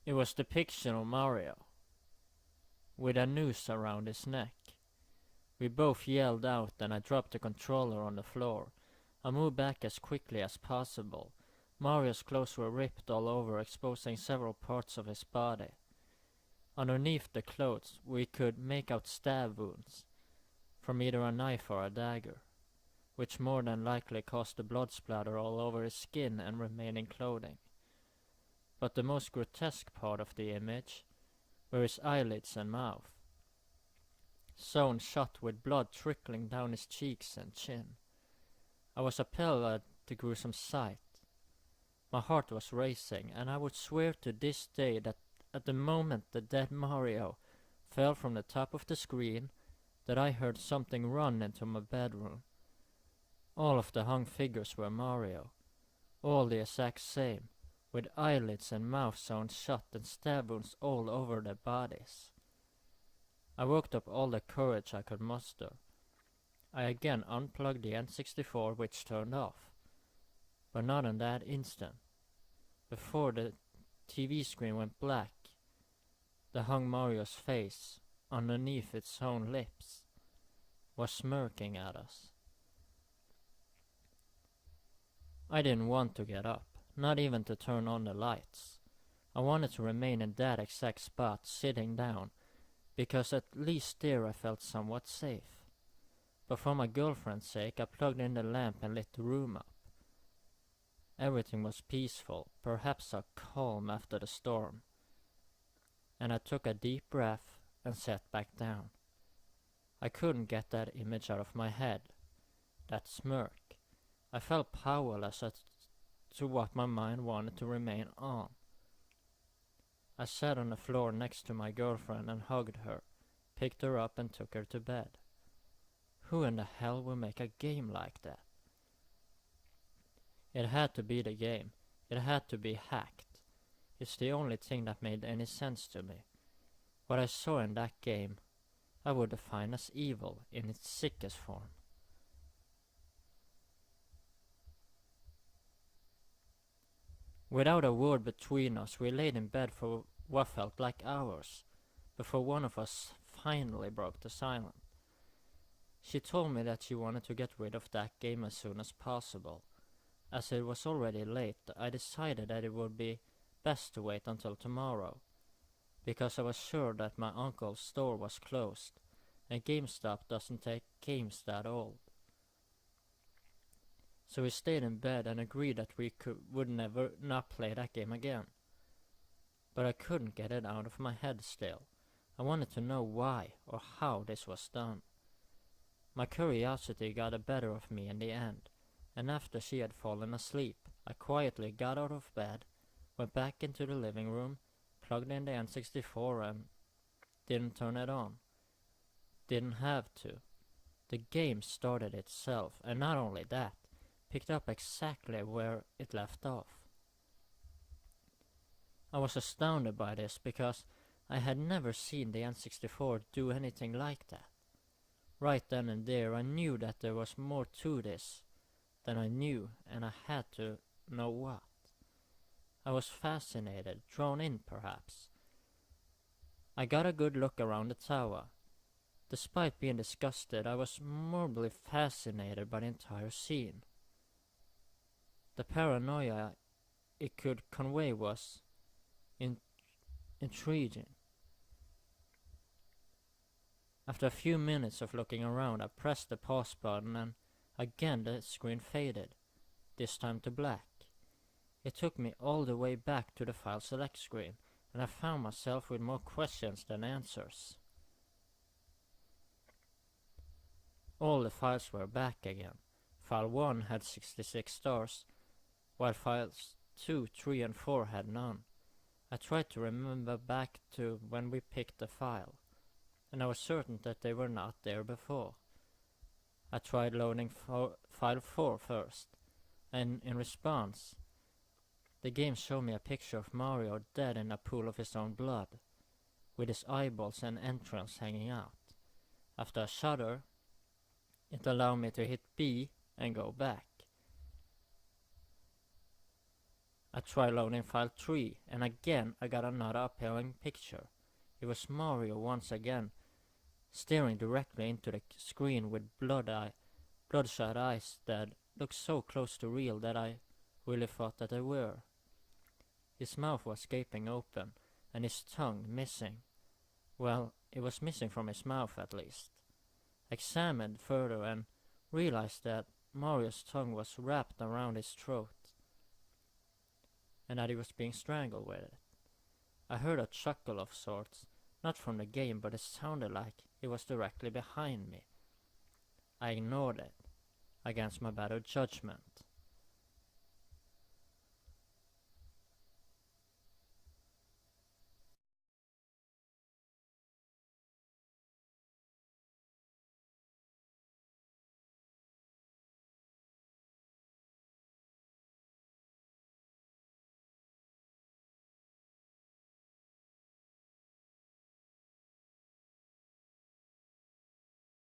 It was the picture of Mario, with a noose around his neck. We both yelled out and I dropped the controller on the floor. I moved back as quickly as possible. Mario's clothes were ripped all over, exposing several parts of his body. Underneath the clothes we could make out stab wounds, from either a knife or a dagger, which more than likely caused the blood splatter all over his skin and remaining clothing. But the most grotesque part of the image were his eyelids and mouth, sewn shut with blood trickling down his cheeks and chin. I was appalled at the gruesome sight. My heart was racing, and I would swear to this day that at the moment the dead Mario fell from the top of the screen, that I heard something run into my bedroom. All of the hung figures were Mario, all the exact same, with eyelids and mouth sewn shut and stab wounds all over their bodies. I worked up all the courage I could muster. I again unplugged the N64, which turned off, but not in that instant. Before the TV screen went black, the hung Mario's face, underneath its own lips, was smirking at us. I didn't want to get up, not even to turn on the lights. I wanted to remain in that exact spot, sitting down, because at least there I felt somewhat safe. But for my girlfriend's sake, I plugged in the lamp and lit the room up. Everything was peaceful, perhaps a calm after the storm, and I took a deep breath and sat back down. I couldn't get that image out of my head, that smirk. I felt powerless as to what my mind wanted to remain on. I sat on the floor next to my girlfriend and hugged her, picked her up and took her to bed. Who in the hell will make a game like that? It had to be the game. It had to be hacked. It's the only thing that made any sense to me. What I saw in that game, I would define as evil in its sickest form. Without a word between us, we laid in bed for what felt like hours, before one of us finally broke the silence. She told me that she wanted to get rid of that game as soon as possible. As it was already late, I decided that it would be best to wait until tomorrow, because I was sure that my uncle's store was closed, and GameStop doesn't take games that old. So we stayed in bed and agreed that we would never not play that game again. But I couldn't get it out of my head still. I wanted to know why or how this was done. My curiosity got the better of me in the end, and after she had fallen asleep, I quietly got out of bed, went back into the living room, plugged in the N64 and didn't turn it on. Didn't have to. The game started itself, and not only that, picked up exactly where it left off. I was astounded by this because I had never seen the N64 do anything like that. Right then and there I knew that there was more to this than I knew, and I had to know what. I was fascinated, drawn in perhaps. I got a good look around the tower. Despite being disgusted, I was morbidly fascinated by the entire scene. The paranoia it could convey was intriguing. After a few minutes of looking around, I pressed the pause button and again the screen faded, this time to black. It took me all the way back to the file select screen, and I found myself with more questions than answers. All the files were back again. File 1 had 66 stars, while files 2, 3 and 4 had none. I tried to remember back to when we picked the file, and I was certain that they were not there before. I tried loading file 4 first, and in response, the game showed me a picture of Mario dead in a pool of his own blood, with his eyeballs and entrails hanging out. After a shudder, it allowed me to hit B and go back. I tried loading file 3, and again I got another appealing picture. It was Mario once again, staring directly into the screen with bloodshot eyes that looked so close to real that I really thought that they were. His mouth was gaping open, and his tongue missing. Well, it was missing from his mouth at least. I examined further and realized that Mario's tongue was wrapped around his throat, and that he was being strangled with it. I heard a chuckle of sorts, not from the game, but it sounded like it was directly behind me. I ignored it, against my better judgment.